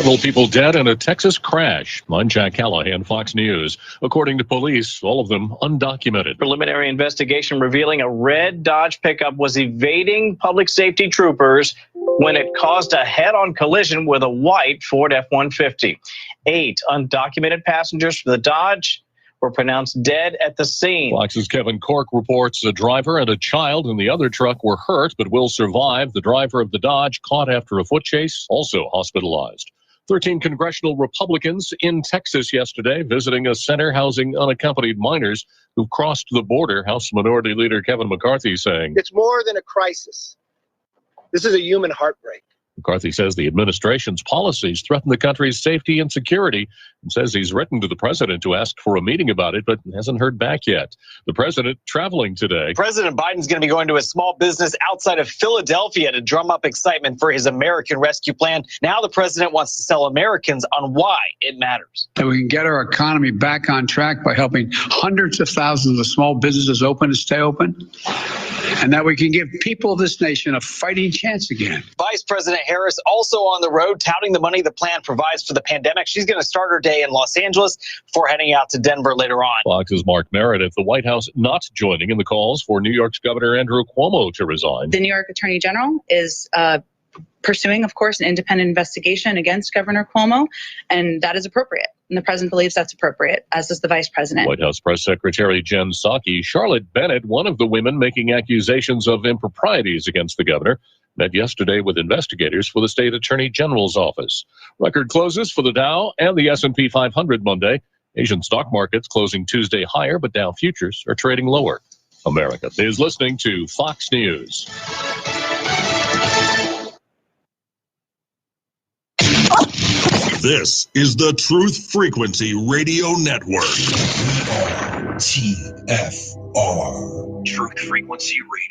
Several people dead in a Texas crash. I'm Jack Callahan, Fox News. According to police, all of them undocumented. Preliminary investigation revealing a red Dodge pickup was evading public safety troopers when it caused a head-on collision with a white Ford F-150. 8 undocumented passengers from the Dodge were pronounced dead at the scene. Fox's Kevin Cork reports a driver and a child in the other truck were hurt but will survive. The driver of the Dodge, caught after a foot chase, also hospitalized. 13 congressional Republicans in Texas yesterday visiting a center housing unaccompanied minors who crossed the border. House Minority Leader Kevin McCarthy saying, "It's more than a crisis. This is a human heartbreak." McCarthy says the administration's policies threaten the country's safety and security and says he's written to the president to ask for a meeting about it, but hasn't heard back yet. The president traveling today. President Biden's going to be going to a small business outside of Philadelphia to drum up excitement for his American Rescue Plan. Now the president wants to sell Americans on why it matters. That we can get our economy back on track by helping hundreds of thousands of small businesses open and stay open, and that we can give people of this nation a fighting chance again. Vice President Harris also on the road touting the money the plan provides for the pandemic. She's going to start her day in Los Angeles before heading out to Denver later on. Fox's Mark Meredith, the White House not joining in the calls for New York's Governor Andrew Cuomo to resign. The New York Attorney General is pursuing, of course, an independent investigation against Governor Cuomo, and that is appropriate. And the president believes that's appropriate, as does the vice president. White House Press Secretary Jen Psaki, Charlotte Bennett, one of the women making accusations of improprieties against the governor, met yesterday with investigators for the state attorney general's office. Record closes for the Dow and the S&P 500 Monday. Asian stock markets closing Tuesday higher, but Dow futures are trading lower. America is listening to Fox News. This is the Truth Frequency Radio Network. TFR. Truth Frequency Radio.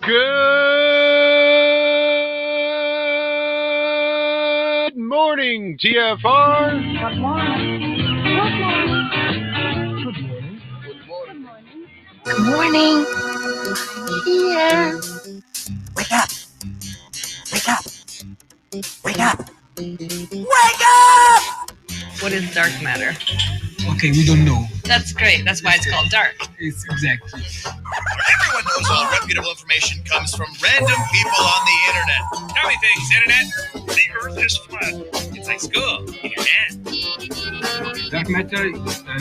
Good morning, TFR. Good morning. Good morning. Here. Wake up! Wake up! Wake up! Wake up! What is dark matter? Okay, we don't know. That's great. That's why it's called dark. It's exactly. Everyone knows all reputable information comes from random people on the internet. Tell me things, internet. The earth is flat. It's like school in your hand. Dark matter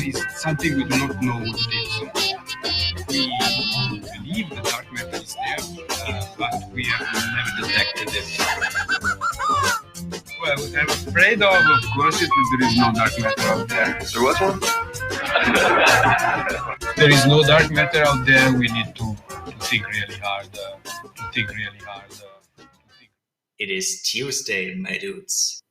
is something we do not know what it is. We believe the dark matter is there, but we have never detected it. Well, what I'm afraid of course, is that there is no dark matter out there. There was one? There is no dark matter out there. We need to think really hard. It is Tuesday, my dudes.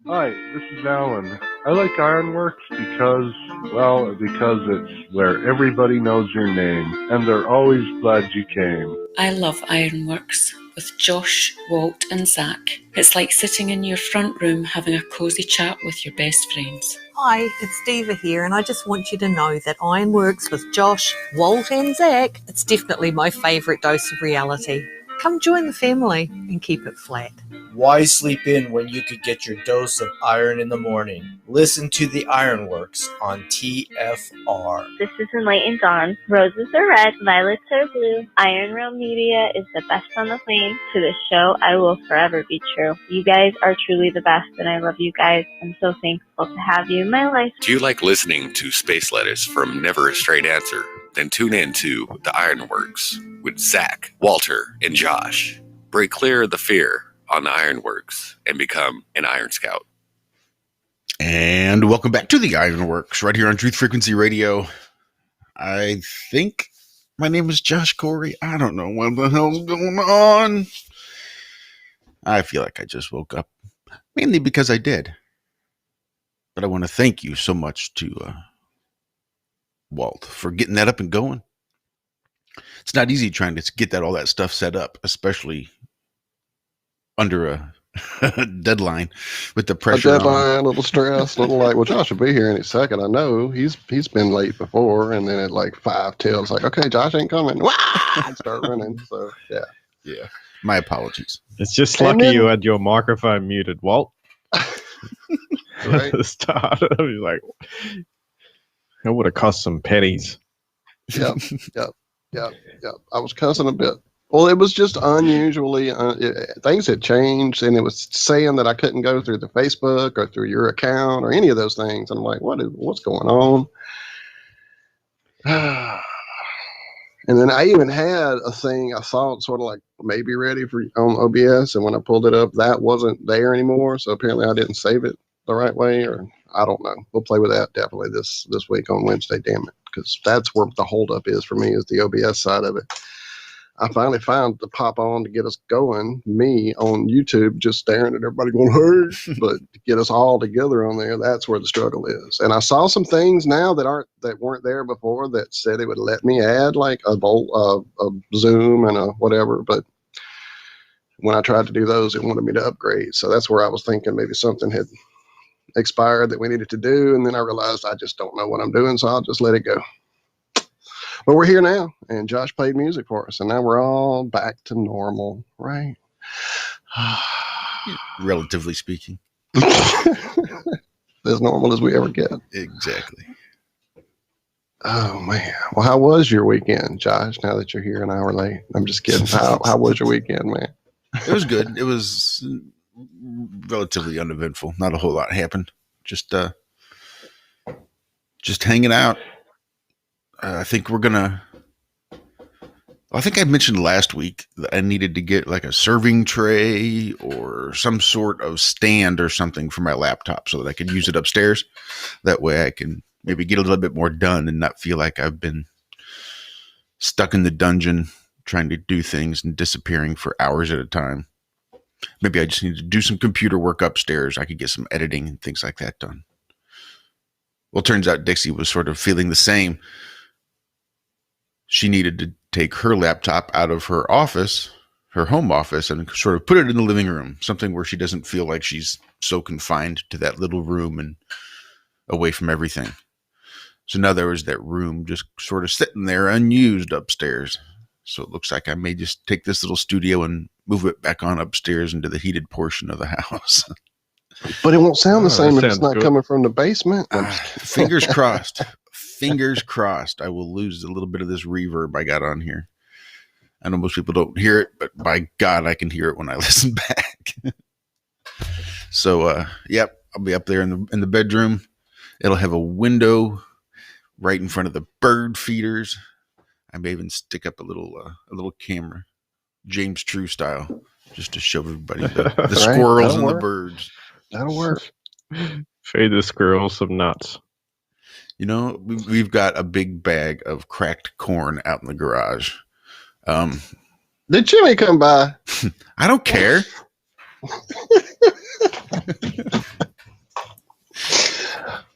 Hi, this is Alan. I like Ironworx because it's where everybody knows your name, and they're always glad you came. I love Ironworx with Josh, Walt and Zach. It's like sitting in your front room having a cosy chat with your best friends. Hi, it's Diva here, and I just want you to know that Ironworx with Josh, Walt and Zach, it's definitely my favourite dose of reality. Come join the family and keep it flat. Why sleep in when you could get your dose of iron in the morning? Listen to the Ironworx on TFR. This is Enlightened Dawn. Roses are red, violets are blue. Iron Rail Media is the best on the plane. To this show, I will forever be true. You guys are truly the best, and I love you guys. I'm so thankful to have you in my life. Do you like listening to space letters from Never a Straight Answer? Then tune in to the Ironworx with Zach, Walter, and Josh. Break clear of the fear on the Ironworx and become an Iron Scout. And welcome back to the Ironworx right here on Truth Frequency Radio. I think My name is Josh Corey. I don't know what the hell's going on. I feel like I just woke up, mainly because I did. But I want to thank you so much to Walt for getting that up and going. It's not easy trying to get all that stuff set up, especially under a deadline with the pressure. A deadline, a little stress, a little like, well, Josh will be here any second. I know he's been late before, and then at like 5 till, it's like, okay, Josh ain't coming. Wah! Start running. So yeah. My apologies. It's just lucky you had your microphone muted, Walt. Right. At the start, I was like, it would have cost some pennies. Yep. I was cussing a bit. Well, it was just unusually, things had changed, and it was saying that I couldn't go through the Facebook or through your account or any of those things. And I'm like, what's going on? And then I even had a thing I thought sort of like maybe ready for on OBS, and when I pulled it up, that wasn't there anymore. So apparently I didn't save it the right way, or I don't know. We'll play with that definitely this week on Wednesday, damn it, because that's where the holdup is for me, is the OBS side of it. I finally found the pop on to get us going, me on YouTube, just staring at everybody going, hey, but to get us all together on there, that's where the struggle is. And I saw some things now that weren't there before that said it would let me add like a Zoom and a whatever, but when I tried to do those, it wanted me to upgrade. So that's where I was thinking maybe something had expired that we needed to do, and then I realized I just don't know what I'm doing, so I'll just let it go. But we're here now, and Josh played music for us, and now we're all back to normal, right? Relatively speaking. As normal as we ever get. Exactly. Oh, man. Well, how was your weekend, Josh, now that you're here an hour late? I'm just kidding. How was your weekend, man? It was good. It was relatively uneventful. Not a whole lot happened. Just hanging out. I think I mentioned last week that I needed to get like a serving tray or some sort of stand or something for my laptop so that I could use it upstairs. That way I can maybe get a little bit more done and not feel like I've been stuck in the dungeon trying to do things and disappearing for hours at a time. Maybe I just need to do some computer work upstairs. I could get some editing and things like that done. Well, it turns out Dixie was sort of feeling the same. She needed to take her laptop out of her office, her home office, and sort of put it in the living room, something where she doesn't feel like she's so confined to that little room and away from everything. So now there was that room just sort of sitting there unused upstairs. So it looks like I may just take this little studio and move it back on upstairs into the heated portion of the house. But it won't sound the same if it's not coming from the basement. Fingers crossed. Fingers crossed I will lose a little bit of this reverb I got on here. I know most people don't hear it, but by God, I can hear it when I listen back. So, yep, I'll be up there in the bedroom. It'll have a window right in front of the bird feeders. I may even stick up a little camera, James True style, just to show everybody the squirrels and the birds. That'll work. Feed the squirrels some nuts. You know, we've got a big bag of cracked corn out in the garage. Did Jimmy come by? I don't care.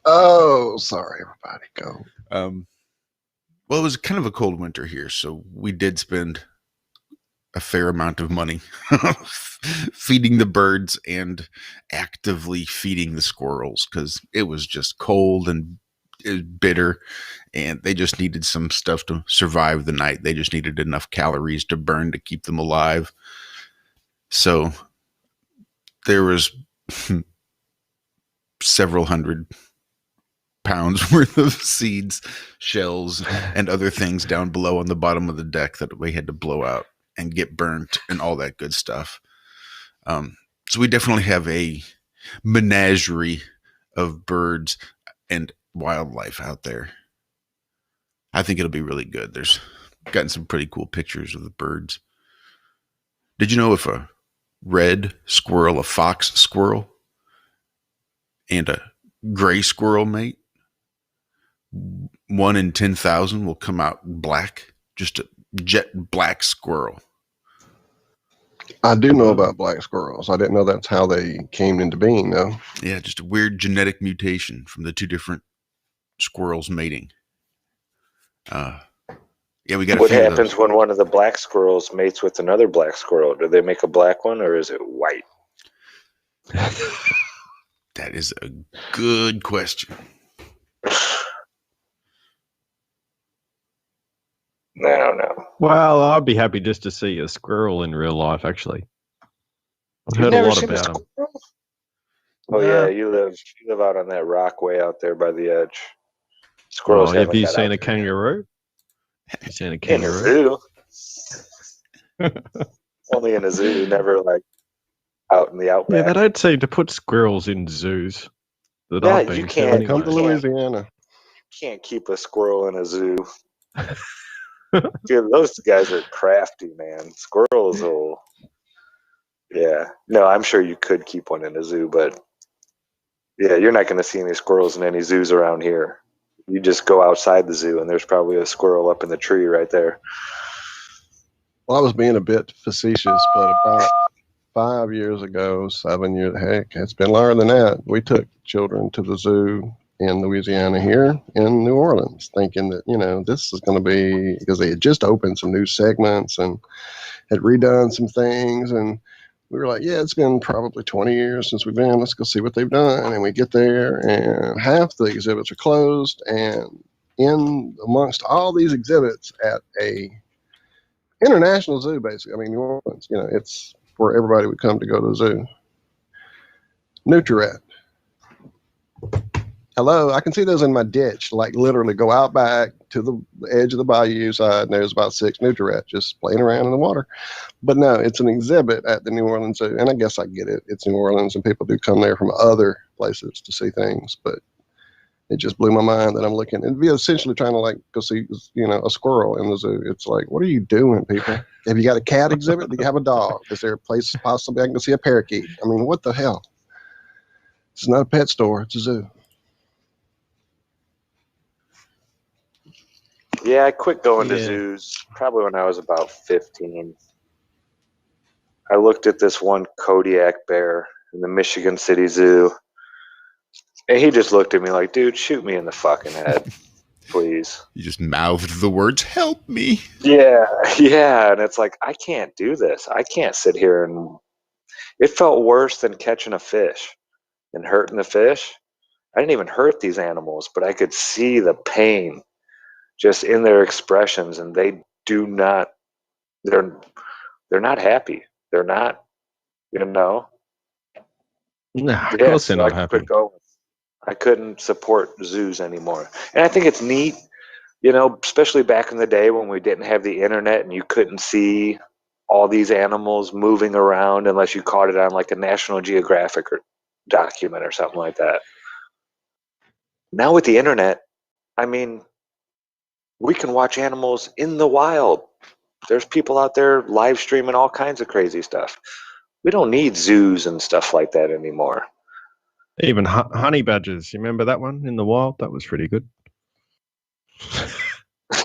Oh, sorry, everybody. Go. Well, it was kind of a cold winter here, so we did spend a fair amount of money feeding the birds and actively feeding the squirrels because it was just cold and it was bitter, and they just needed some stuff to survive the night. They just needed enough calories to burn to keep them alive. So there was several hundred pounds worth of seeds, shells, and other things down below on the bottom of the deck that we had to blow out and get burnt and all that good stuff. So we definitely have a menagerie of birds and wildlife out there. I think it'll be really good. There's gotten some pretty cool pictures of the birds. Did you know if a red squirrel, a fox squirrel, and a gray squirrel mate, 1 in 10,000 will come out black just a jet black squirrel. I do know about black squirrels. I didn't know that's how they came into being, though. Yeah, just a weird genetic mutation from the two different squirrels mating. Yeah, we got a What few of happens those. when one of the black squirrels mates with another black squirrel? Do they make a black one, or is it white? That is a good question. I don't know. Well, I'd be happy just to see a squirrel in real life, actually. I've You've heard a never lot seen a about them. squirrel? Oh yeah, you live out on that rock way out there by the edge. Squirrels Have haven't you got seen out a kangaroo? Have you seen a in a kangaroo? zoo. Only in a zoo, never like out in the outback. Yeah, they don't seem to put squirrels in zoos that Yeah, I've you been to can't anyway. Come to Louisiana. Can't keep a squirrel in a zoo. Dude, those guys are crafty, man. Squirrels will. Yeah, no, I'm sure you could keep one in a zoo, but yeah, you're not going to see any squirrels in any zoos around here. You just go outside the zoo, and there's probably a squirrel up in the tree right there. Well, I was being a bit facetious, but about 5 years ago, 7 years, heck, it's been longer than that. We took children to the zoo in Louisiana here in New Orleans, thinking that, this is going to be, because they had just opened some new segments and had redone some things. And we were like, yeah, it's been probably 20 years since we've been. Let's go see what they've done. And we get there, and half the exhibits are closed. And in amongst all these exhibits at a international zoo, basically, I mean, New Orleans, it's where everybody would come to go to the zoo. Nutri-Rat. Hello, I can see those in my ditch, like literally go out back to the edge of the bayou side, and there's about 6 Nutri-Rats just playing around in the water. But no, it's an exhibit at the New Orleans Zoo, and I guess I get it. It's New Orleans, and people do come there from other places to see things, but it just blew my mind that I'm looking and be essentially trying to like go see, a squirrel in the zoo. It's like, what are you doing, people? Have you got a cat exhibit? Do you have a dog? Is there a place possibly I can go see a parakeet? I mean, what the hell? It's not a pet store. It's a zoo. Yeah, I quit going to zoos probably when I was about 15. I looked at this one Kodiak bear in the Michigan City Zoo, and he just looked at me like, dude, shoot me in the fucking head, please. You just mouthed the words, help me. Yeah, and it's like, I can't do this. I can't sit here and... It felt worse than catching a fish and hurting the fish. I didn't even hurt these animals, but I could see the pain just in their expressions, and they're not happy. They're not, Nah, of Yeah, course they're so I not happy. quit going. I couldn't support zoos anymore. And I think it's neat, especially back in the day when we didn't have the internet and you couldn't see all these animals moving around unless you caught it on like a National Geographic or document or something like that. Now with the internet, I mean, we can watch animals in the wild. There's people out there live streaming all kinds of crazy stuff. We don't need zoos and stuff like that anymore. Even honey badgers. You remember that one in the wild? That was pretty good.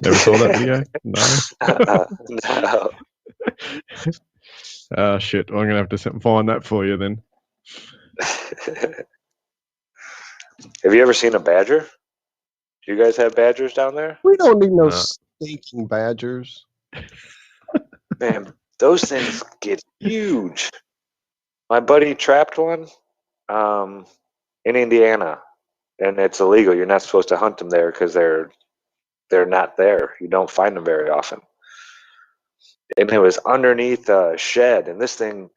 Never saw that video? No. No. Shit. I'm going to have to find that for you then. Have you ever seen a badger? Do you guys have badgers down there? We don't need no stinking badgers. Man, those things get huge. My buddy trapped one in Indiana, and it's illegal. You're not supposed to hunt them there because they're not there. You don't find them very often. And it was underneath a shed, and this thing,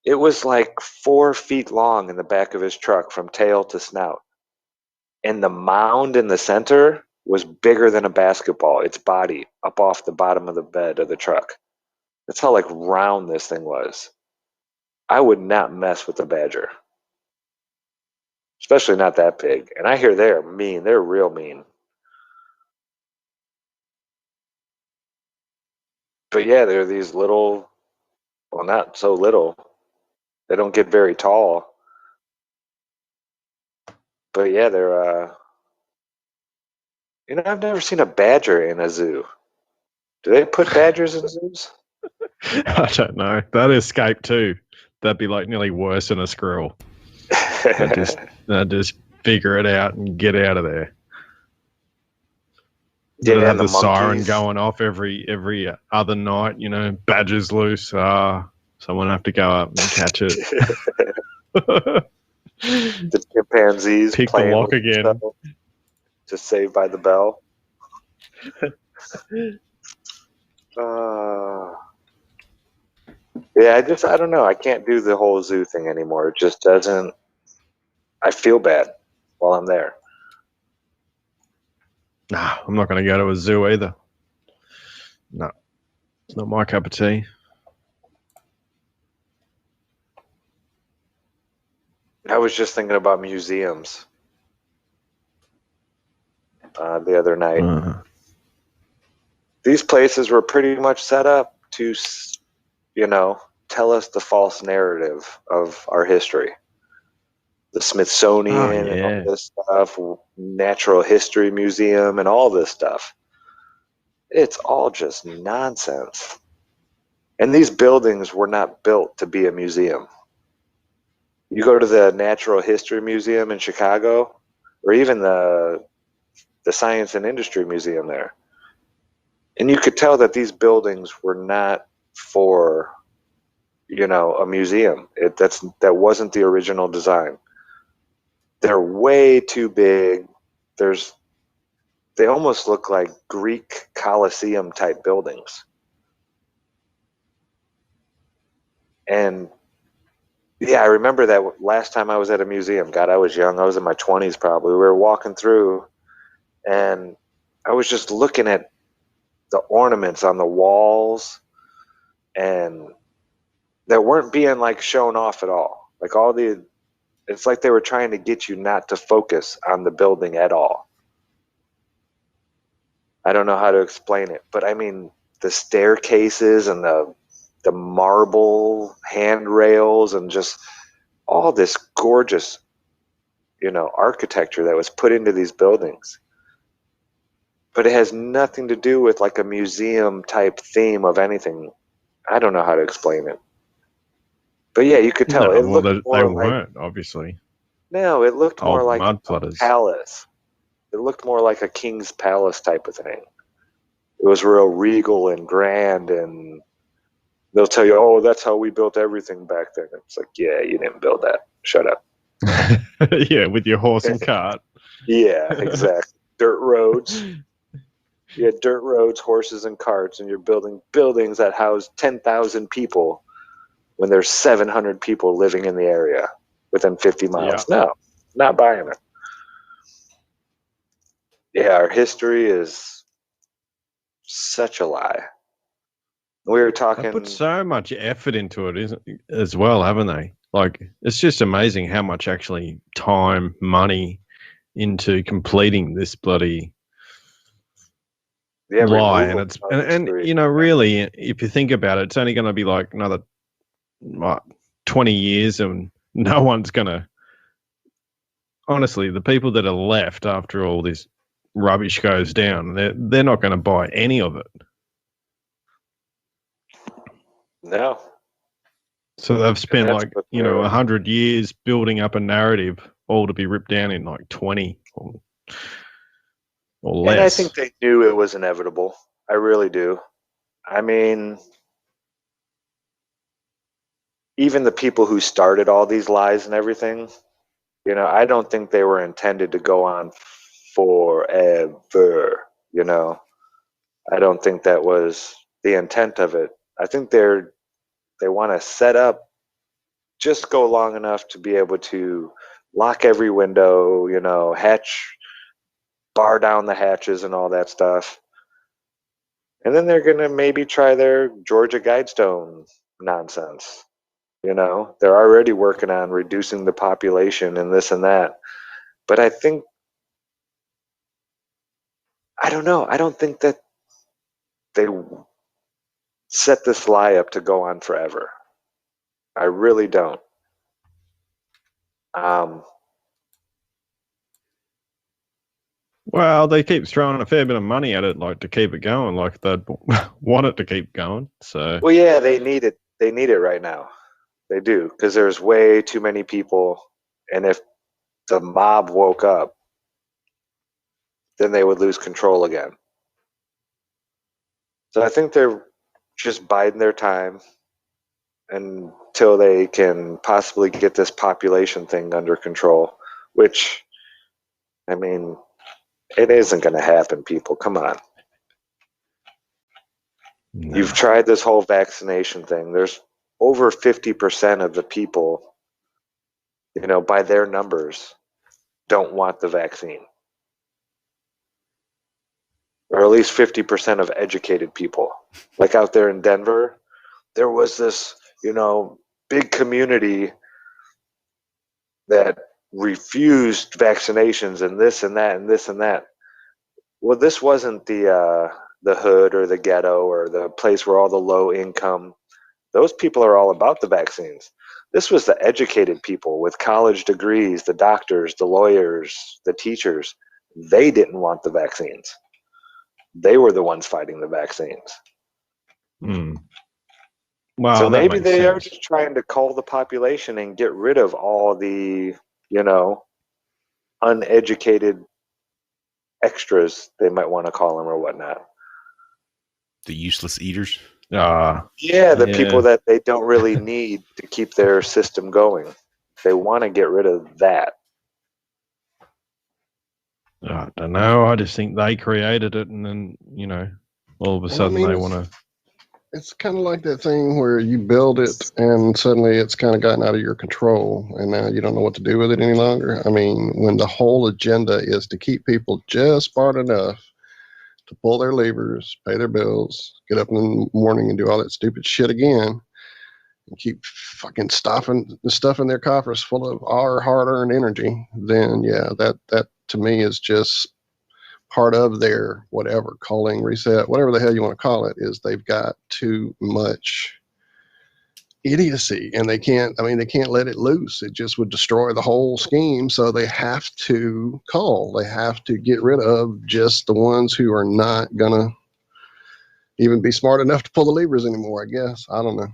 it was like 4 feet long in the back of his truck from tail to snout. And the mound in the center was bigger than a basketball, its body up off the bottom of the bed of the truck. That's how like round this thing was. I would not mess with a badger, especially not that big. And I hear they're mean. They're real mean. But yeah, they're these little, well, not so little. They don't get very tall. But yeah, they're, I've never seen a badger in a zoo. Do they put badgers in zoos? I don't know. They'd escape too. That'd be like nearly worse than a squirrel. They'd just figure it out and get out of there. Yeah, They'd have and the the siren monkeys. going off every other night. You know, badger's loose. Someone have to go up and catch it. The chimpanzees Pick the playing lock with again. themselves to Saved by the Bell. Yeah, I don't know. I can't do the whole zoo thing anymore. It just doesn't. I feel bad while I'm there. Nah, I'm not going to go to a zoo either. No, not my cup of tea. I was just thinking about museums the other night. These places were pretty much set up to, tell us the false narrative of our history. The Smithsonian and all this stuff, Natural History Museum and all this stuff. It's all just nonsense. And these buildings were not built to be a museum. You go to the Natural History Museum in Chicago, or even the Science and Industry Museum there, and you could tell that these buildings were not for, a museum. That wasn't the original design. They're way too big. They almost look like Greek Colosseum type buildings. And yeah, I remember that last time I was at a museum. God, I was young. I was in my 20s probably. We were walking through, and I was just looking at the ornaments on the walls, and that weren't being like shown off at all. Like it's like they were trying to get you not to focus on the building at all. I don't know how to explain it, but I mean, the staircases and the marble handrails and just all this gorgeous, architecture that was put into these buildings. But it has nothing to do with like a museum type theme of anything. I don't know how to explain it. But yeah, you could tell. It looked they weren't, obviously. No, it looked more like mud a flutters. palace. It looked more like a king's palace type of thing. It was real regal and grand, and they'll tell you, oh, that's how we built everything back then. It's like, yeah, you didn't build that. Shut up. Yeah, with your horse and cart. Yeah, exactly. Dirt roads. You had dirt roads, horses, and carts, and you're building buildings that house 10,000 people when there's 700 people living in the area within 50 miles. Yeah. No, not buying it. Yeah, our history is such a lie. We were talking. They put so much effort into it as well, haven't they? Like, it's just amazing how much actually time, money into completing this bloody lie. And it's and really, if you think about it, it's only going to be like another 20 years, and no one's going to. Honestly, the people that are left after all this rubbish goes down, they're not going to buy any of it. No. So they've spent 100 years building up a narrative, all to be ripped down in like 20 or less. And I think they knew it was inevitable. I really do. I mean, even the people who started all these lies and everything, I don't think they were intended to go on forever, I don't think that was the intent of it. I think they want to set up, just go long enough to be able to lock every window, bar down the hatches and all that stuff. And then they're going to maybe try their Georgia Guidestone nonsense. They're already working on reducing the population and this and that. But I don't know. I don't think that they set this lie up to go on forever. I really don't. Well, they keep throwing a fair bit of money at it, like to keep it going, like they'd want it to keep going. So, Well, yeah, they need it. They need it right now. They do, because there's way too many people, and if the mob woke up, then they would lose control again. So I think they're just biding their time until they can possibly get this population thing under control, which, I mean, it isn't going to happen, people. Come on. no. You've tried this whole vaccination thing. There's over 50% of the people, by their numbers, don't want the vaccine. Or at least 50% of educated people. Like out there in Denver, there was this, big community that refused vaccinations and this and that and this and that. Well, this wasn't the hood or the ghetto or the place where all the low income. Those people are all about the vaccines. This was the educated people with college degrees, the doctors, the lawyers, the teachers. They didn't want the vaccines. They were the ones fighting the vaccines. Wow, So maybe that makes they sense. are just trying to cull the population and get rid of all the, uneducated extras, they might want to call them or whatnot. The useless eaters. Yeah, the people that they don't really need to keep their system going. They want to get rid of that. I don't know. I just think they created it, and then all of a sudden they want to. It's kind of like that thing where you build it and suddenly it's kind of gotten out of your control and now you don't know what to do with it any longer. I mean, when the whole agenda is to keep people just smart enough to pull their levers, pay their bills, get up in the morning and do all that stupid shit again, and keep fucking stuffing their coffers full of our hard-earned energy, then yeah, that to me is just part of their whatever, calling, reset, whatever the hell you want to call it, is they've got too much idiocy and they can't let it loose. It just would destroy the whole scheme. So they have to they have to get rid of just the ones who are not gonna even be smart enough to pull the levers anymore, I guess. I don't know.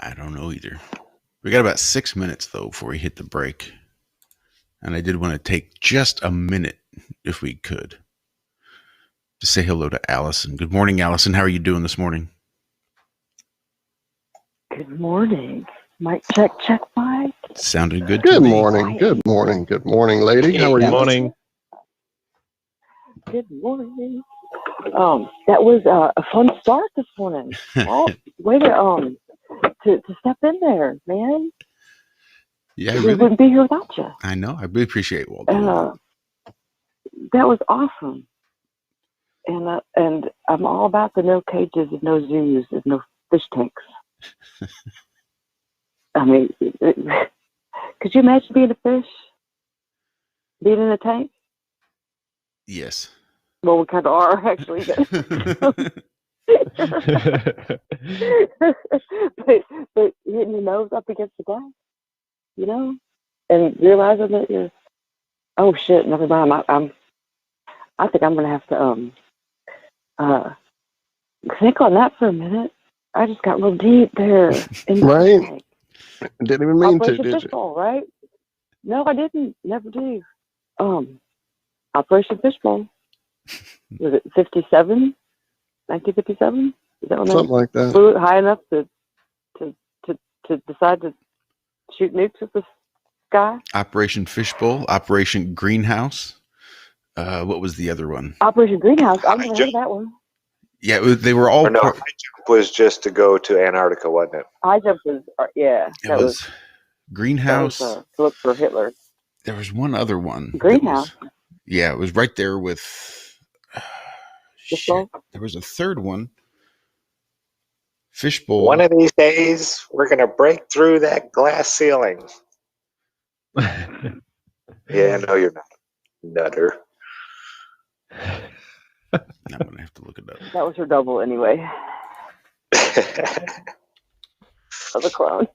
I don't know either. We got about 6 minutes though before we hit the break. And I did want to take just a minute, if we could, to say hello to Allison. Good morning, Allison. How are you doing this morning? Good morning. Mic check, mic. Sounded good. Good morning. Good morning. Good morning, lady. How are you? Good morning. Good morning. That was a fun start this morning. Oh, way to step in there, man. Yeah, we wouldn't be here without you. I know. I really appreciate Walter. That was awesome. And I'm all about the no cages and no zoos and no fish tanks. I mean, could you imagine being a fish? Being in a tank? Yes. Well, we kind of are, actually. but hitting your nose up against the glass, and realizing that you're, oh shit, never mind. I think I'm gonna have to think on that for a minute. I just got real deep there. Right? Didn't even mean Operation to, did you? Fishbowl, right? No, I didn't. Never do. Operation Fishbowl. Was it 1957? Is that when Something like that. Flew it high enough to decide to shoot nukes at the sky? Operation Fishbowl, Operation Greenhouse. What was the other one? Operation Greenhouse. I've never heard of that one. Yeah, they were all. High jump was just to go to Antarctica, wasn't it? High jump was, yeah. It was Greenhouse. That was to look for Hitler. There was one other one. Greenhouse. It was right there with. Fishbowl? There was a third one. Fishbowl. One of these days, we're going to break through that glass ceiling. Yeah, no, you're not. Nutter. I'm going to have to look it up. That was her double anyway. Of a clone.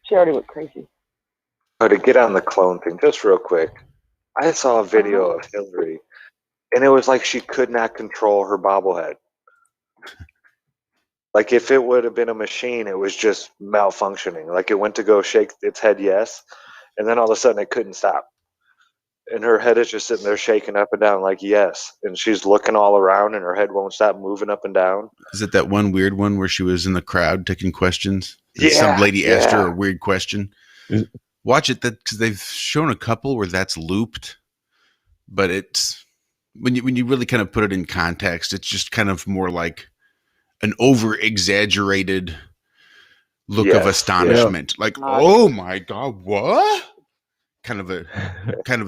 She already went crazy. Oh, to get on the clone thing, just real quick. I saw a video of Hillary, and it was like she could not control her bobblehead. Like if it would have been a machine, it was just malfunctioning. Like it went to go shake its head yes, and then all of a sudden it couldn't stop. And her head is just sitting there shaking up and down like yes. And she's looking all around and her head won't stop moving up and down. Is it that one weird one where she was in the crowd taking questions? Yeah, Some lady asked her yeah. a weird question. Watch it, because they've shown a couple where that's looped, but it's when you really kind of put it in context, it's just kind of more like an over exaggerated look of astonishment, like oh my god, what? Kind of a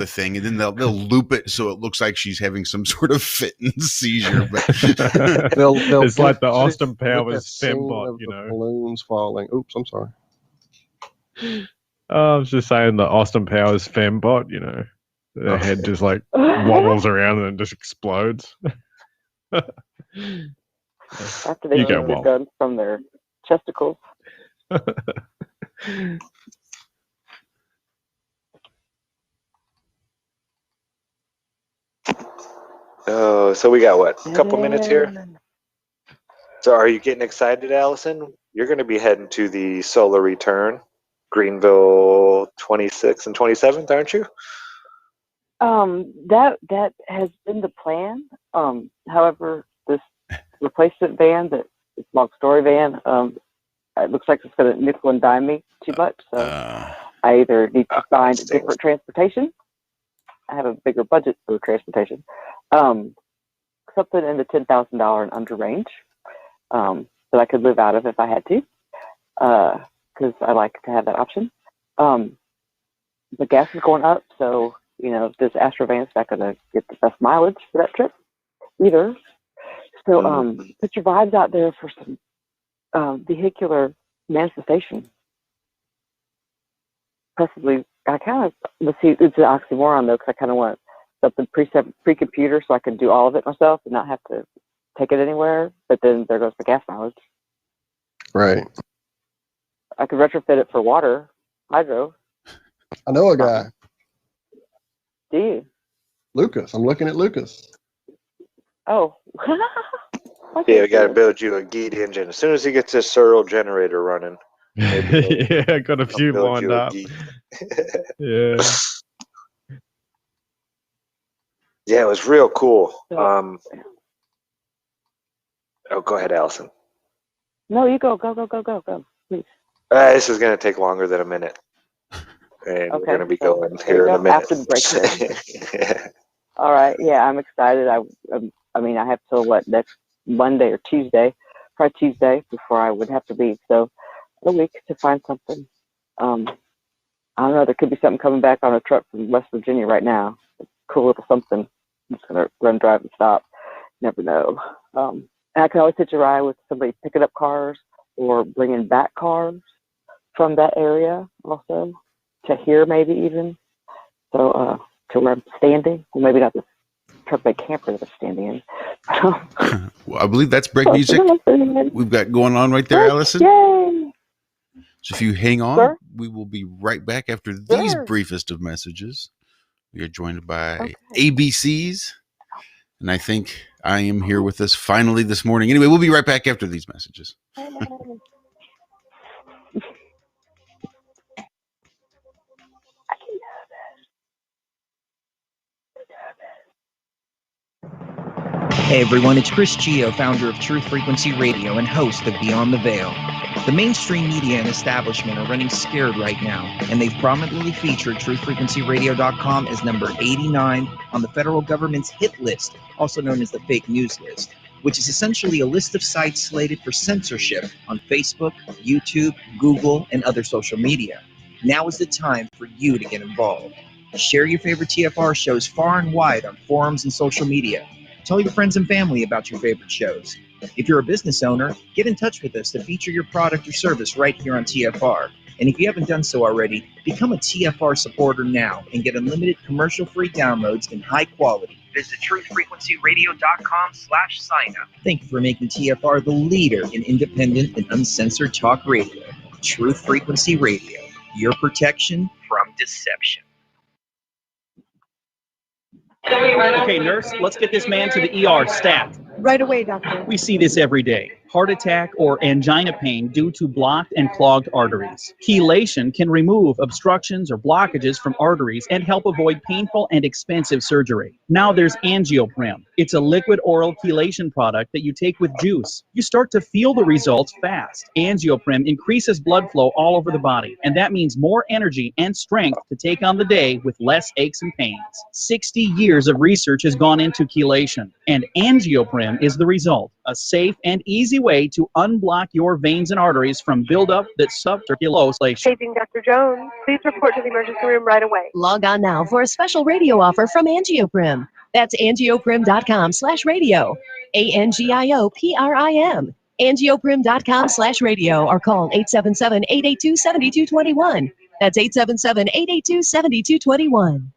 thing, and then they'll loop it so it looks like she's having some sort of fit and seizure. But it's like the Austin with that Powers scene fembot, of you the know. balloons falling. Oops, I'm sorry. I was just saying the Austin Powers fembot, you know, their head just like wobbles around and then just explodes. After they You use go, the Walt. guns from their chesticles. Oh, so we got what? A couple minutes here? So are you getting excited, Allison? You're going to be heading to the Solar Return, Greenville 26th and 27th, aren't you? That has been the plan. However, this replacement van, that this long story van, it looks like it's going to nickel and dime me too much. So I either need to find different transportation. I have a bigger budget for transportation. Something in the $10,000 and under range that I could live out of if I had to, because I like to have that option. The gas is going up, so you know this Astrovan is not going to get the best mileage for that trip either. So put your vibes out there for some vehicular manifestation. Possibly, I kind of, let's see, it's an oxymoron though, because I kind of want something pre-computer so I can do all of it myself and not have to take it anywhere. But then there goes the gas mileage. Right. I could retrofit it for water, hydro. I know a guy. Do you? Lucas. I'm looking at Lucas. Oh. Yeah, we got to build you a Geet engine. As soon as he gets his serial generator running. Yeah, I got a few lined up. Yeah. Yeah, it was real cool. Oh, go ahead, Allison. No, you go, please. This is going to take longer than a minute. And we're going to be going here in a minute. After the break. All right. Yeah, I'm excited. I mean, I have till next Monday or Tuesday, probably Tuesday before I would have to leave. So a week to find something. I don't know. There could be something coming back on a truck from West Virginia right now. It's a cool little something. I'm just gonna run, drive, and stop. Never know. And I can always hitch a ride with somebody picking up cars or bringing back cars from that area also to here maybe even. So to where I'm standing. Well, maybe not this truck bed camper that I'm standing in. Well, I believe that's break music we've got going on right there, Allison. Yay! So if you hang on, Sir? we will be right back after these briefest of messages. We are joined by ABCs, and I think I am here with us finally this morning. Anyway, we'll be right back after these messages. Hey everyone, it's Chris Gio, founder of Truth Frequency Radio and host of Beyond the Veil. The mainstream media and establishment are running scared right now, and they've prominently featured TruthFrequencyRadio.com as number 89 on the federal government's hit list, also known as the fake news list, which is essentially a list of sites slated for censorship on Facebook, YouTube, Google, and other social media. Now is the time for you to get involved. Share your favorite TFR shows far and wide on forums and social media. Tell your friends and family about your favorite shows. If you're a business owner, get in touch with us to feature your product or service right here on TFR. And if you haven't done so already, become a TFR supporter now and get unlimited commercial-free downloads in high quality. Visit truthfrequencyradio.com/signup. Thank you for making TFR the leader in independent and uncensored talk radio. Truth Frequency Radio. Your protection, from deception. Okay, nurse, let's get this man to the ER stat. Right away, doctor. We see this every day. Heart attack or angina pain due to blocked and clogged arteries. Chelation can remove obstructions or blockages from arteries and help avoid painful and expensive surgery. Now there's Angioprim. It's a liquid oral chelation product that you take with juice. You start to feel the results fast. Angioprim increases blood flow all over the body, and that means more energy and strength to take on the day with less aches and pains. 60 years of research has gone into chelation, and Angioprim is the result. A safe and easy way to unblock your veins and arteries from buildup that subcirculation. Paging Dr. Jones. Please report to the emergency room right away. Log on now for a special radio offer from Angioprim. That's angioprim.com/radio. ANGIOPRIM. Angioprim.com/radio or call 877-882-7221. That's 877-882-7221.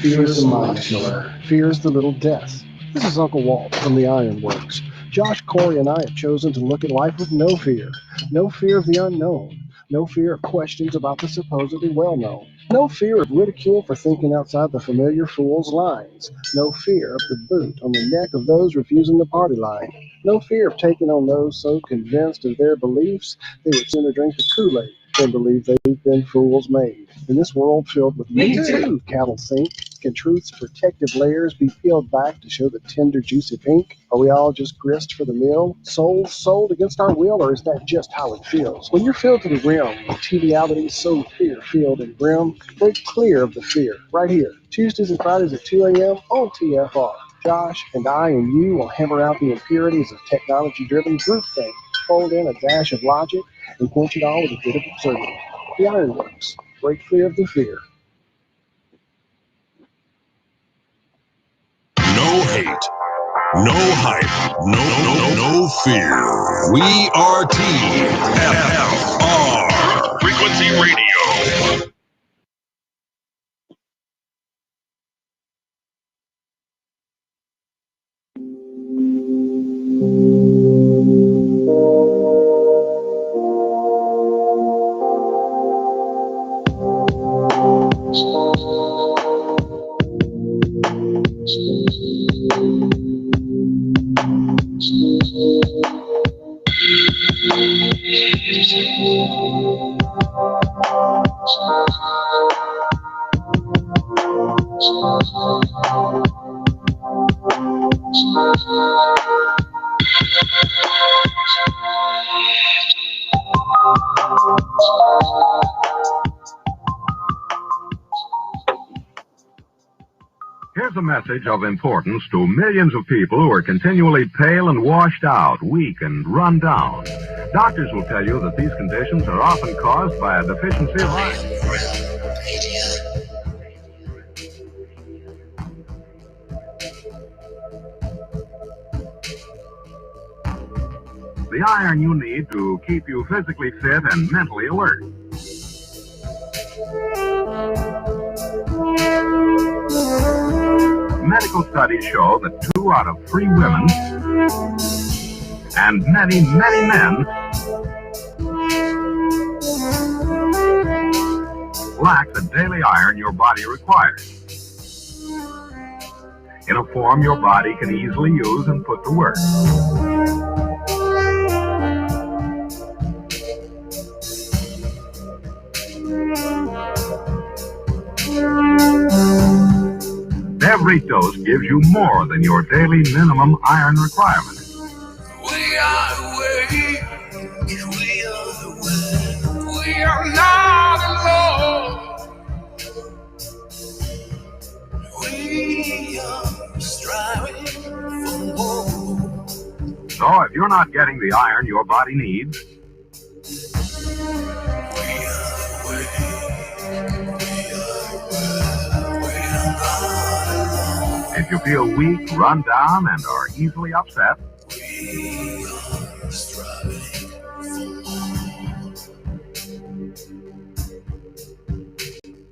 Fear is the mind killer. Fear is the little death. This is Uncle Walt from the Ironworx. Josh, Corey, and I have chosen to look at life with no fear. No fear of the unknown. No fear of questions about the supposedly well-known. No fear of ridicule for thinking outside the familiar fool's lines. No fear of the boot on the neck of those refusing the party line. No fear of taking on those so convinced of their beliefs they would sooner drink the Kool-Aid than believe they've been fools made. In this world filled with me too, cattle think, can truth's protective layers be peeled back to show the tender, juicy pink? Are we all just grist for the mill? Souls sold against our will, or is that just how it feels? When you're filled to the rim with triviality so fear-filled and grim, break clear of the fear right here. Tuesdays and Fridays at 2 a.m. on TFR. Josh and I and you will hammer out the impurities of technology-driven groupthink, fold in a dash of logic, and quench it all with a bit of absurdity. The Ironworx. Break clear of the fear. No hate, no hype, no fear. We are TFR. Frequency Radio. Here's a message of importance to millions of people who are continually pale and washed out, weak and run down. Doctors will tell you that these conditions are often caused by a deficiency of iron. The iron you need to keep you physically fit and mentally alert. Medical studies show that 2 out of 3 women and many, many men lack the daily iron your body requires in a form your body can easily use and put to work. Every dose gives you more than your daily minimum iron requirement. We are the way. We are the way. We are not alone. We are striving for more. So if you're not getting the iron your body needs, if you feel weak, run down, and are easily upset,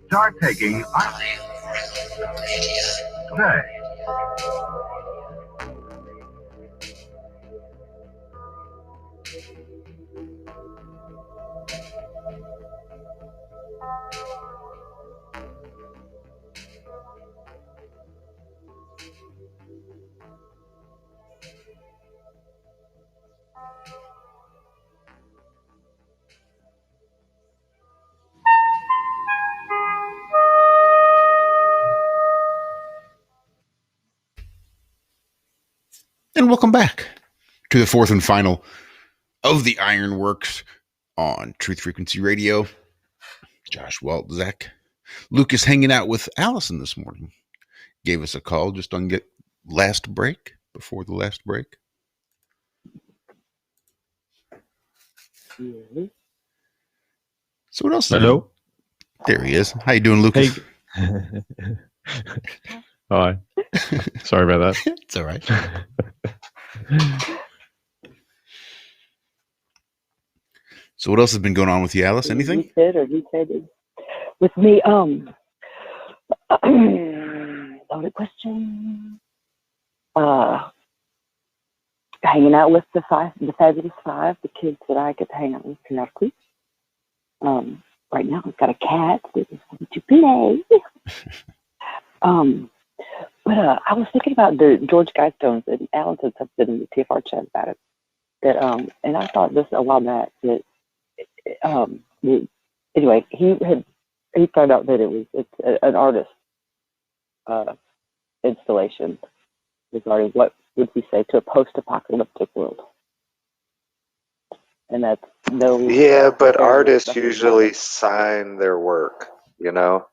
start taking iron today. And welcome back to the fourth and final of the Ironworx on Truth Frequency Radio. Josh, Walt, Zach, Lucas hanging out with Allison this morning. Gave us a call just on before the last break. Mm-hmm. So what else? Hello. There he is. How you doing, Lucas? Hey. Hi. Sorry about that. It's all right. So what else has been going on with you, Alice? Anything? You said it. With me, loaded question. Hanging out with the fabulous five, the kids that I get to hang out with periodically. Right now I've got a cat that is wanting to play. But I was thinking about the George Guidestones, and Alan said something in the TFR chat about it. That and I thought this a while back that anyway, he found out that it's an artist installation regarding what would we say to a post-apocalyptic world, and that's no. Yeah, but artists usually sign their work, you know.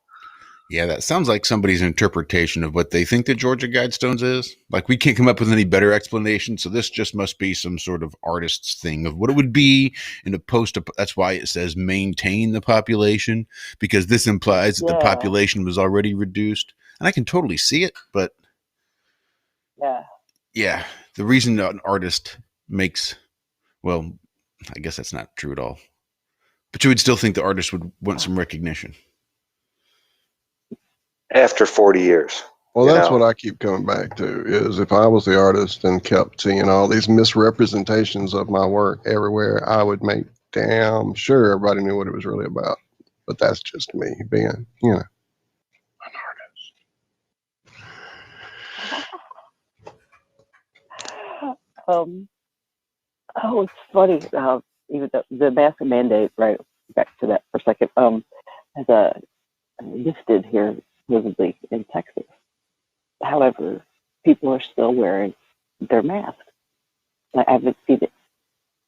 Yeah, that sounds like somebody's interpretation of what they think the Georgia Guidestones is. Like, we can't come up with any better explanation, so this just must be some sort of artist's thing of what it would be in a post. That's why it says maintain the population, because this implies that the population was already reduced. And I can totally see it, but yeah, the reason that an artist makes, well, I guess that's not true at all. But you would still think the artist would want some recognition. After 40 years. Well, that's what I keep coming back to, is if I was the artist and kept seeing all these misrepresentations of my work everywhere, I would make damn sure everybody knew what it was really about. But that's just me being, an artist. It's funny. Even the mask mandate, right? Back to that for a second. Has lifted here visibly in Texas. However, people are still wearing their masks. I haven't seen it.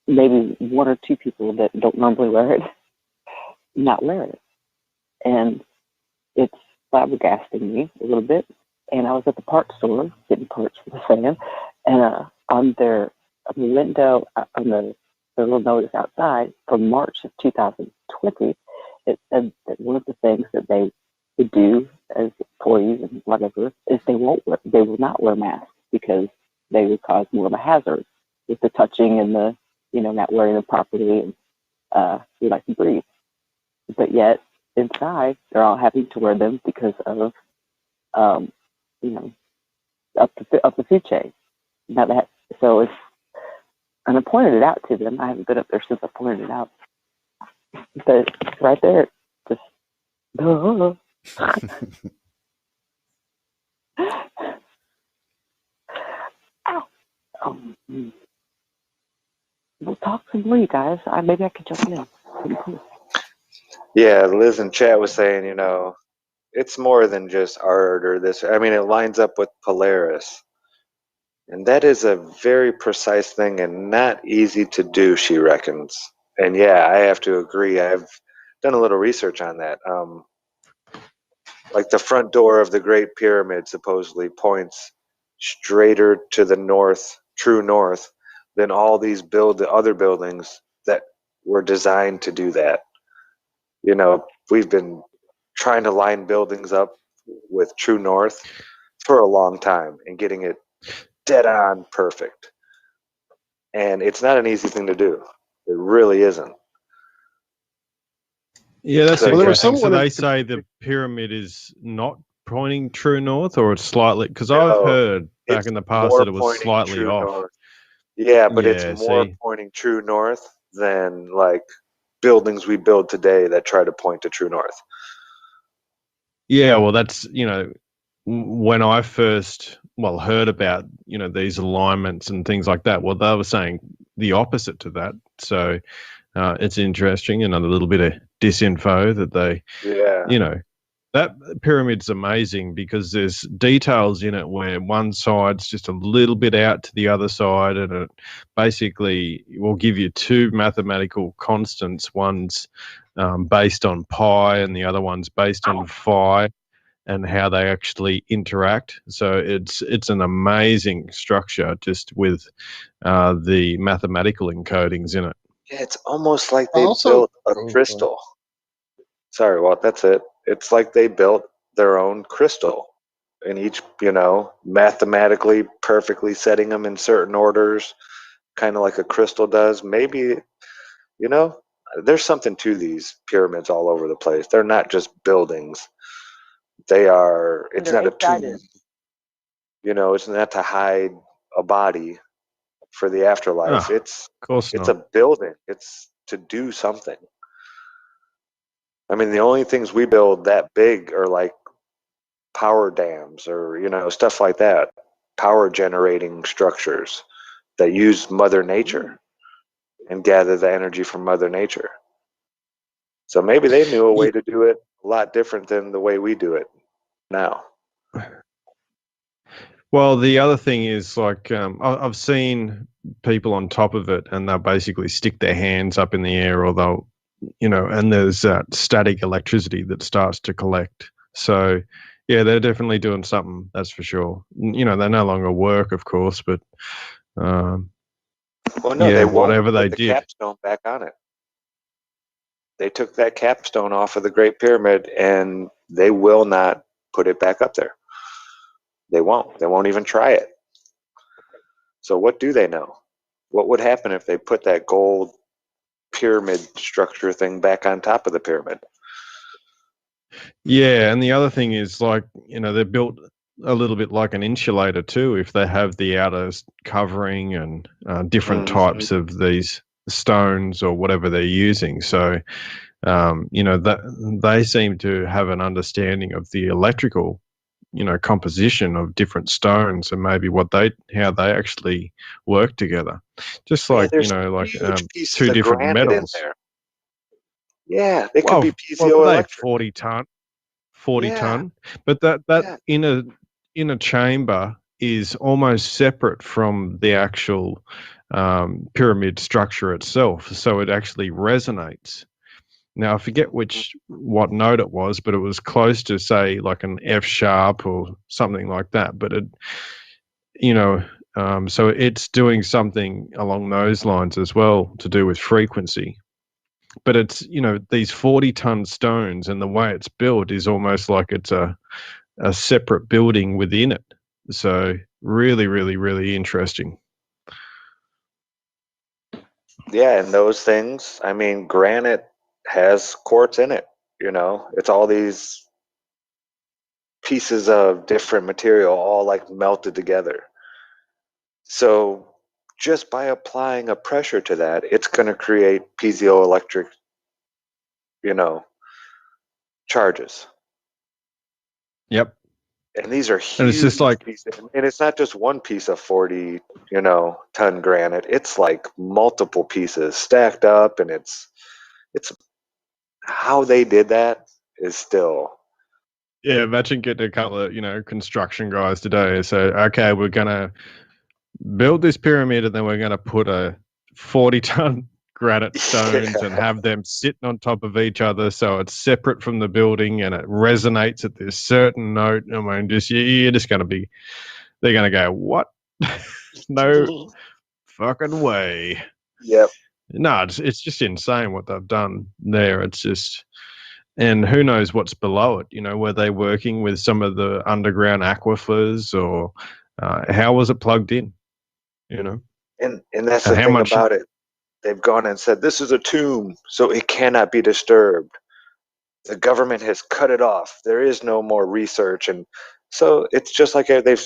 Maybe one or two people that don't normally wear it, not wearing it, and it's flabbergasting me a little bit. And I was at the parts store getting parts for the fan, and on the window, on the little notice outside from March of 2020, it said that one of the things that they would do as employees and whatever is they will not wear masks because they would cause more of a hazard with the touching and the not wearing them properly, and we like to breathe. But yet inside they're all having to wear them because of up the food chain. So it's, and I pointed it out to them. I haven't been up there since I pointed it out. But right there, just we'll talk some more, you guys. Maybe I could jump in. Yeah, Liz in chat was saying, it's more than just art or this. I mean, it lines up with Polaris. And that is a very precise thing and not easy to do, she reckons. And yeah, I have to agree. I've done a little research on that. Like the front door of the Great Pyramid supposedly points straighter to the north, true north, than all these other buildings that were designed to do that. We've been trying to line buildings up with true north for a long time and getting it dead on perfect. And it's not an easy thing to do. It really isn't. Yeah, that's interesting. So they say the pyramid is not pointing true north, or it's slightly, because I've heard back in the past that it was slightly off. North. Yeah, but it's more pointing true north than like buildings we build today that try to point to true north. Yeah, well, that's, when I first heard about these alignments and things like that, they were saying the opposite to that. So it's interesting, another little bit of disinfo that they That pyramid's amazing because there's details in it where one side's just a little bit out to the other side, and it basically will give you two mathematical constants. One's based on pi, and the other one's based on phi, and how they actually interact. So it's an amazing structure just with the mathematical encodings in it. Yeah, it's almost like they Also, built a crystal. Sorry, Walt, that's it. It's like they built their own crystal, and each, mathematically perfectly setting them in certain orders, kind of like a crystal does. Maybe, there's something to these pyramids all over the place. They're not just buildings. It's not a tomb. It's not to hide a body for the afterlife. Oh, it's of course it's not. a building. It's to do something. I mean, the only things we build that big are like power dams or, stuff like that, power generating structures that use Mother Nature and gather the energy from Mother Nature. So maybe they knew a way to do it a lot different than the way we do it now. Well, the other thing is like I've seen people on top of it, and they'll basically stick their hands up in the air, or they'll, and there's that static electricity that starts to collect. So, yeah, they're definitely doing something. That's for sure. They no longer work, of course, but Well, no, yeah, they won't whatever they put the did. capstone back on it. They took that capstone off of the Great Pyramid, and they will not put it back up there. They won't. They won't even try it. So what do they know? What would happen if they put that gold pyramid structure thing back on top of the pyramid? Yeah, and the other thing is like, they're built a little bit like an insulator too, if they have the outer covering and different types of these stones or whatever they're using. So, that they seem to have an understanding of the electrical, composition of different stones and maybe how they actually work together. Just like, there's like huge pieces two of different granite in metals. there. Yeah, they could Well, be what were they, piezoelectric. 40 Yeah. ton, but that inner chamber is almost separate from the actual pyramid structure itself, so it actually resonates. Now I forget what note it was, but it was close to, say, like an F sharp or something like that. But it, so it's doing something along those lines as well to do with frequency. But it's, these 40-ton stones, and the way it's built is almost like it's a separate building within it. So really, really, really interesting. Yeah, and those things, I mean, granite has quartz in it, it's all these pieces of different material all like melted together. So just by applying a pressure to that, it's going to create piezoelectric, charges. Yep. And these are huge And it's just like, pieces. And it's not just one piece of 40, ton granite. It's like multiple pieces stacked up, and it's how they did that is still. yeah, imagine getting a couple of, construction guys today and say, okay, we're going to build this pyramid, and then we're going to put a 40-ton granite stones and have them sitting on top of each other, so it's separate from the building and it resonates at this certain note. I mean, you're just going to be, they're going to go, what? No fucking way. Yep. No, it's just insane what they've done there. It's just, and who knows what's below it? Were they working with some of the underground aquifers, or how was it plugged in? And that's And the how thing much about it. They've gone and said, this is a tomb, so it cannot be disturbed. The government has cut it off. There is no more research. And so it's just like they've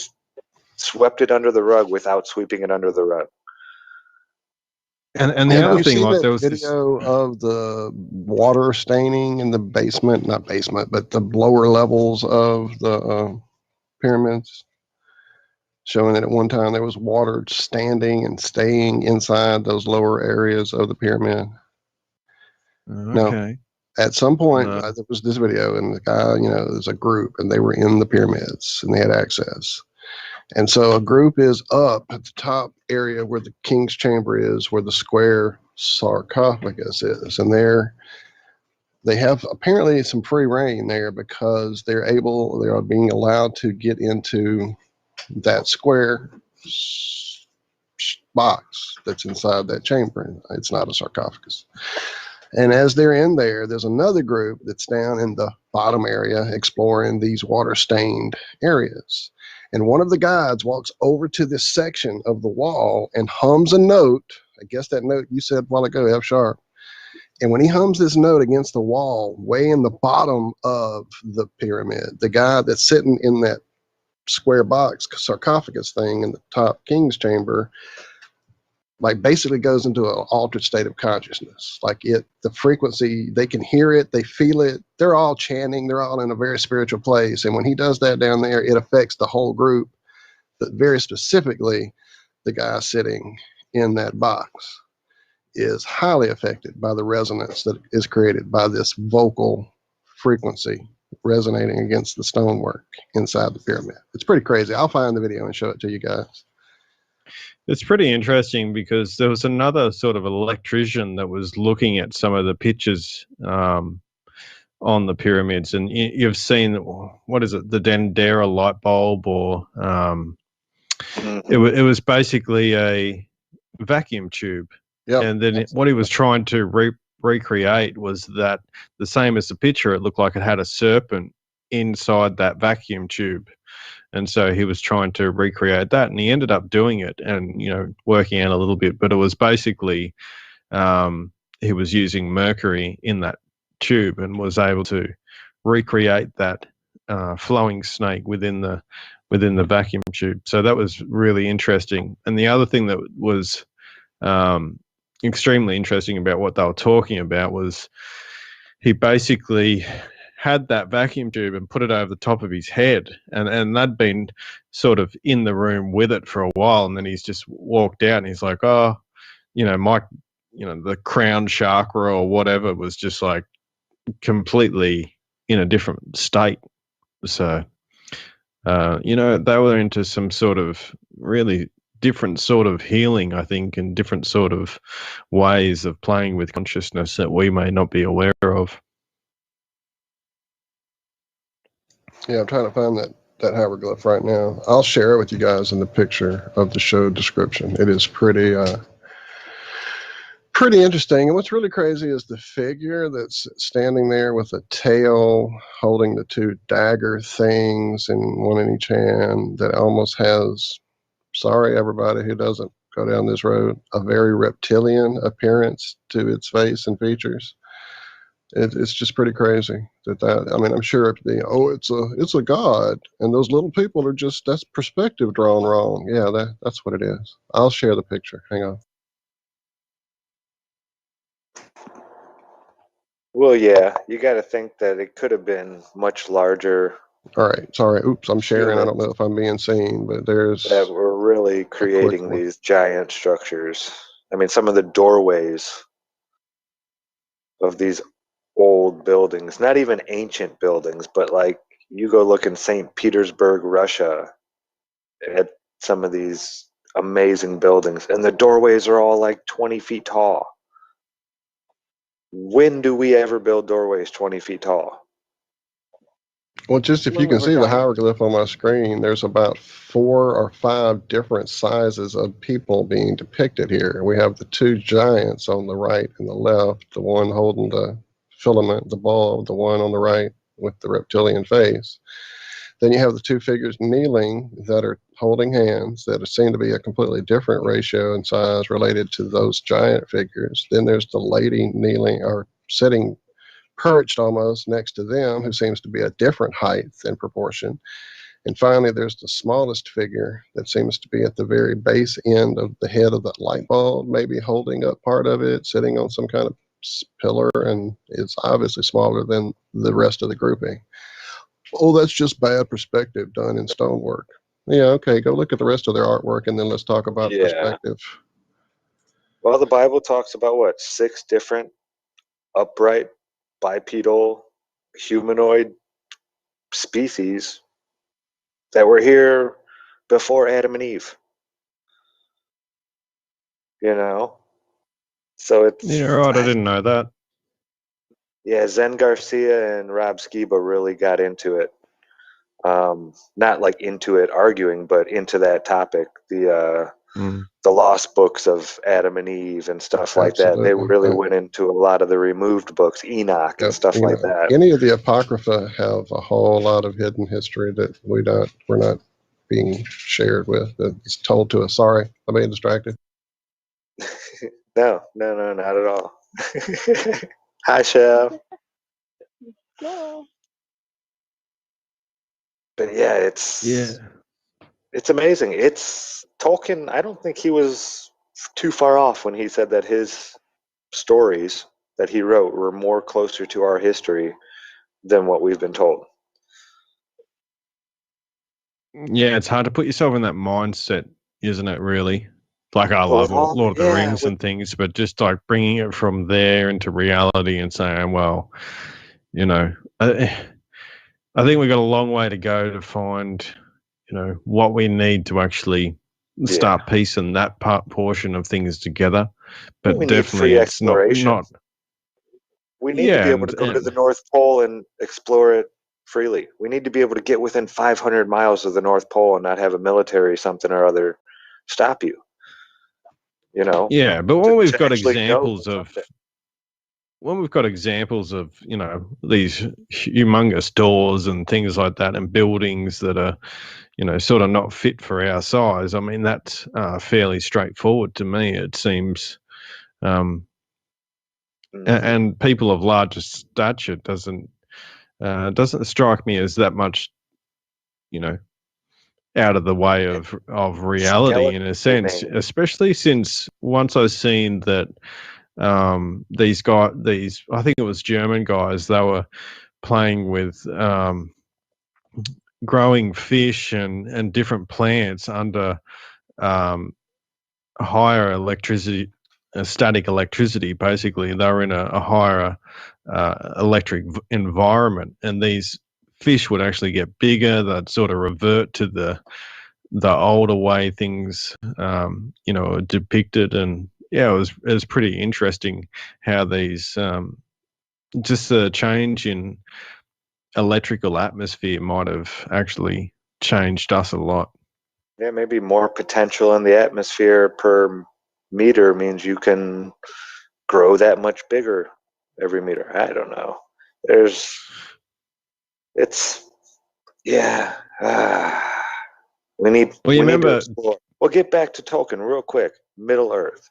swept it under the rug without sweeping it under the rug. And the other thing, like, there was video of the water staining in the basement, not basement, but the lower levels of the pyramids, showing that at one time there was water standing and staying inside those lower areas of the pyramid. Okay. At some point, there was this video, and the guy, there's a group, and they were in the pyramids, and they had access. And so a group is up at the top area where the king's chamber is, where the square sarcophagus is, and they have apparently some free reign there because they are being allowed to get into that square box that's inside that chamber. It's not a sarcophagus. And as they're in there, there's another group that's down in the bottom area exploring these water-stained areas. And one of the guides walks over to this section of the wall and hums a note. I guess that note you said a while ago, F sharp. And when he hums this note against the wall, way in the bottom of the pyramid, the guy that's sitting in that square box sarcophagus thing in the top king's chamber, like basically goes into an altered state of consciousness. Like the frequency, they can hear it, they feel it. They're all chanting. They're all in a very spiritual place. And when he does that down there, it affects the whole group, but very specifically, the guy sitting in that box is highly affected by the resonance that is created by this vocal frequency resonating against the stonework inside the pyramid. It's pretty crazy. I'll find the video and show it to you guys. It's pretty interesting because there was another sort of electrician that was looking at some of the pictures on the pyramids, and you've seen, what is it, the Dendera light bulb, or it was basically a vacuum tube. Yep. And then what he was trying to recreate was that the same as the picture, it looked like it had a serpent inside that vacuum tube. And so he was trying to recreate that, and he ended up doing it and, working out a little bit. But it was basically he was using mercury in that tube and was able to recreate that flowing snake within the vacuum tube. So that was really interesting. And the other thing that was extremely interesting about what they were talking about was he basically had that vacuum tube and put it over the top of his head, and they'd been sort of in the room with it for a while, and then he's just walked out and he's like, the crown chakra or whatever was just like completely in a different state. So they were into some sort of really different sort of healing, I think, and different sort of ways of playing with consciousness that we may not be aware of. Yeah, I'm trying to find that hieroglyph right now. I'll share it with you guys in the picture of the show description. It is pretty interesting. And what's really crazy is the figure that's standing there with a tail holding the two dagger things, and one in each hand, that almost has, sorry everybody who doesn't go down this road, a very reptilian appearance to its face and features. It's just pretty crazy that I mean, I'm sure it's a god, and those little people are just, that's perspective drawn wrong. Yeah, that's what it is. I'll share the picture. Hang on. Well, yeah, you got to think that it could have been much larger. All right, sorry. Oops, I'm sharing. I don't know if I'm being seen, but there's that we're really creating these giant structures. I mean, some of the doorways of these old buildings, not even ancient buildings, but like you go look in St. Petersburg, Russia, at some of these amazing buildings, and the doorways are all like 20 feet tall. When do we ever build doorways 20 feet tall? Well, just if you can see the hieroglyph on my screen, there's about 4 or 5 different sizes of people being depicted here. We have the two giants on the right and the left, the one holding the filament, the bulb, the one on the right with the reptilian face. Then you have the two figures kneeling that are holding hands that seem to be a completely different ratio and size related to those giant figures. Then there's the lady kneeling or sitting perched almost next to them, who seems to be a different height and proportion. And finally, there's the smallest figure that seems to be at the very base end of the head of that light bulb, maybe holding up part of it, sitting on some kind of pillar, and it's obviously smaller than the rest of the grouping. Oh, that's just bad perspective done in stonework. Yeah, okay, go look at the rest of their artwork, and then let's talk about perspective. Well, the Bible talks about 6 different upright bipedal humanoid species that were here before Adam and Eve. You know? So it's... Yeah, right. I didn't know that. Yeah, Zen Garcia and Rob Skiba really got into it. Not like into it arguing, but into that topic. The lost books of Adam and Eve and stuff like that. They Absolutely. really went into a lot of the removed books, Enoch and stuff like that. Any of the Apocrypha have a whole lot of hidden history that we're not being shared with. It's told to us. Sorry, I'm being distracted. No, not at all. Hi, Chef. Yeah. But yeah, it's amazing. It's Tolkien. I don't think he was too far off when he said that his stories that he wrote were more closer to our history than what we've been told. Yeah, it's hard to put yourself in that mindset, isn't it, really? Like, I love Lord of the Rings and things, but just like bringing it from there into reality and saying, well, you know, I think we've got a long way to go to find, you know, what we need to actually start piecing that portion of things together. But we definitely need free it's exploration. not. We need to be able to go to the North Pole and explore it freely. We need to be able to get within 500 miles of the North Pole and not have a military something or other stop you. You know? Yeah, but when we've got examples of, you know, these humongous doors and things like that and buildings that are, you know, sort of not fit for our size, I mean, that's fairly straightforward to me, it seems. And people of larger stature doesn't strike me as that much, you know, out of the way of reality in a sense, especially since once I've seen that these I think it was German guys, they were playing with growing fish and different plants under higher electricity, static electricity. Basically, they were in a higher electric environment, and these fish would actually get bigger. They'd sort of revert to the older way things, you know, are depicted. And yeah, it was pretty interesting how these just a change in electrical atmosphere might have actually changed us a lot. Yeah, maybe more potential in the atmosphere per meter means you can grow that much bigger every meter. I don't know. We need to explore. We'll get back to Tolkien real quick. Middle Earth.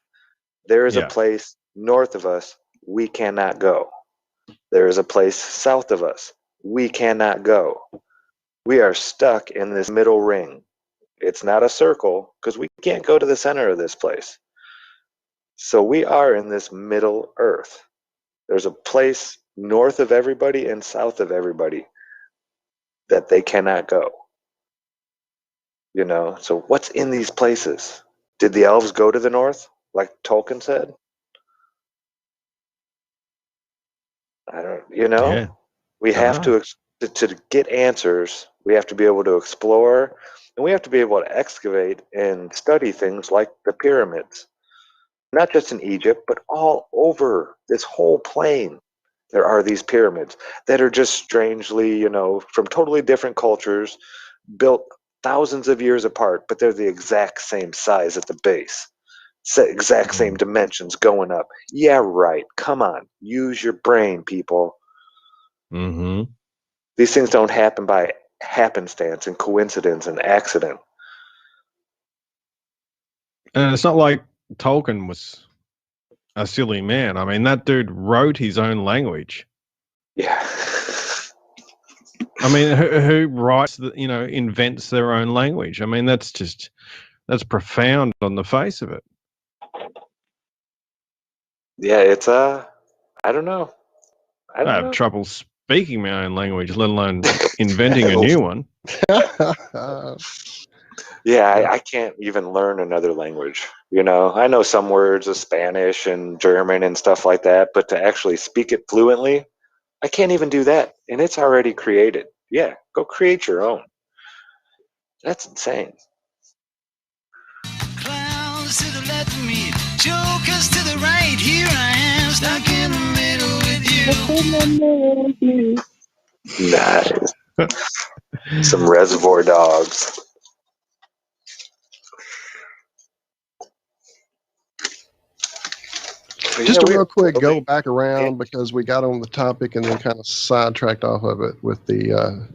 There is a place north of us we cannot go. There is a place south of us we cannot go. We are stuck in this middle ring. It's not a circle because we can't go to the center of this place. So we are in this middle Earth. There's a place north of everybody and south of everybody that they cannot go. You know, so what's in these places? Did the elves go to the north, like Tolkien said? I don't, you know? Yeah. We have to get answers, we have to be able to explore, and we have to be able to excavate and study things like the pyramids. Not just in Egypt, but all over this whole plain. There are these pyramids that are just strangely, you know, from totally different cultures, built thousands of years apart, but they're the exact same size at the base. Exact same dimensions going up. Yeah, right. Come on. Use your brain, people. Mm-hmm. These things don't happen by happenstance and coincidence and accident. And it's not like Tolkien was a silly man. I mean, that dude wrote his own language. Yeah. I mean, who writes, you know, invents their own language? I mean, that's profound on the face of it. Yeah, it's I don't know. I have trouble speaking my own language, let alone inventing a new one. Yeah, I can't even learn another language. You know, I know some words of Spanish and German and stuff like that, but to actually speak it fluently, I can't even do that, and it's already created. Yeah, go create your own. That's insane. Clowns to the left of me, jokers to the right. Here I am, stuck in the middle with you. Nice. Some Reservoir Dogs. But Just yeah, a real quick okay. go back around because we got on the topic and then kind of sidetracked off of it with the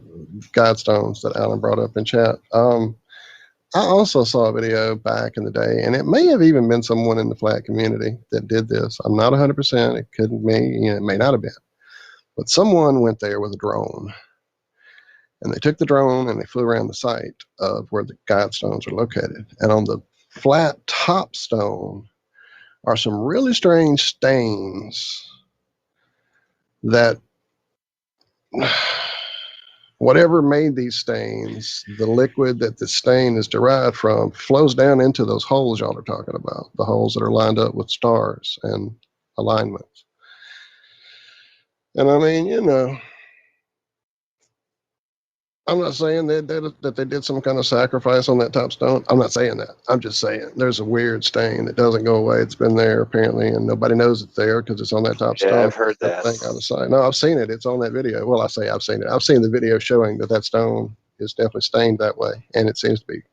Guidestones that Alan brought up in chat. I also saw a video back in the day, and it may have even been someone in the flat community that did this. I'm not 100%. It couldn't be, it may not have been. But someone went there with a drone, and they took the drone and they flew around the site of where the Guidestones are located. And on the flat top stone are some really strange stains that whatever made these stains, the liquid that the stain is derived from flows down into those holes y'all are talking about, the holes that are lined up with stars and alignments. And I mean, I'm not saying that they did some kind of sacrifice on that top stone. I'm not saying that. I'm just saying there's a weird stain that doesn't go away. It's been there apparently, and nobody knows it's there because it's on that top stone. Yeah, I've heard that. Out of sight. No, I've seen it. It's on that video. Well, I say I've seen it. I've seen the video showing that stone is definitely stained that way, and it seems to be,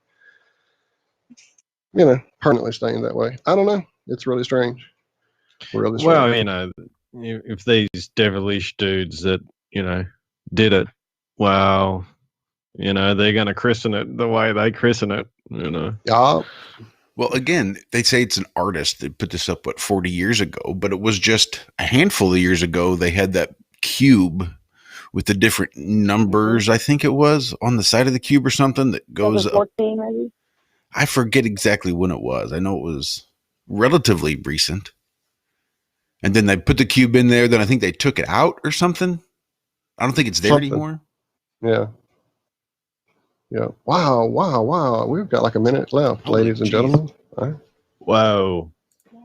permanently stained that way. I don't know. It's really strange. Really strange. Well, if these devilish dudes that did it, well, they're going to christen it the way they christen it. Yeah. Well, again, they say it's an artist that put this up, 40 years ago, but it was just a handful of years ago. They had that cube with the different numbers, I think it was, on the side of the cube or something that goes 14, maybe? I forget exactly when it was. I know it was relatively recent. And then they put the cube in there. Then I think they took it out or something. I don't think it's there anymore. Yeah. Yeah. Wow. We've got like a minute left, ladies and gentlemen. All right. Wow.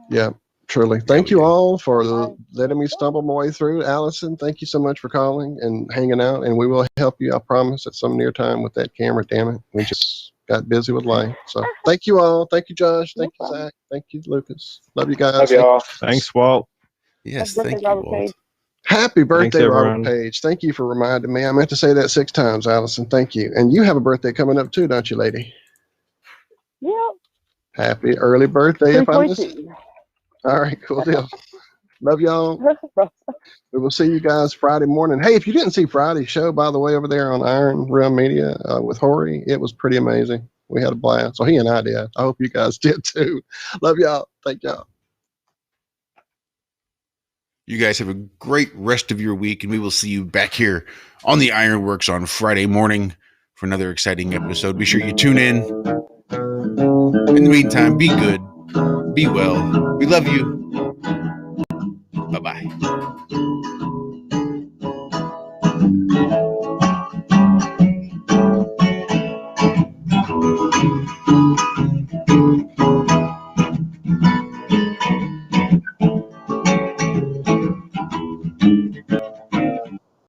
Yeah, truly. Thank you all for letting me stumble my way through. Allison, thank you so much for calling and hanging out. And we will help you, I promise, at some near time with that camera. Damn it. We just got busy with life. So thank you all. Thank you, Josh. Thank you, Zach. Thank you, Lucas. Love you guys. Love y'all. Thanks, Walt. Yes, thank you, Walt. Happy birthday, Thanks, Robert everyone. Page. Thank you for reminding me. I meant to say that 6 times, Allison. Thank you. And you have a birthday coming up too, don't you, lady? Yep. Happy early birthday if I miss it. 3:20. All right, cool deal. Love y'all. We will see you guys Friday morning. Hey, if you didn't see Friday's show, by the way, over there on Iron Realm Media with Hori, it was pretty amazing. We had a blast. So he and I did. I hope you guys did too. Love y'all. Thank y'all. You guys have a great rest of your week, and we will see you back here on the Ironworks on Friday morning for another exciting episode. Be sure you tune in. In the meantime, be good, be well. We love you. Bye-bye.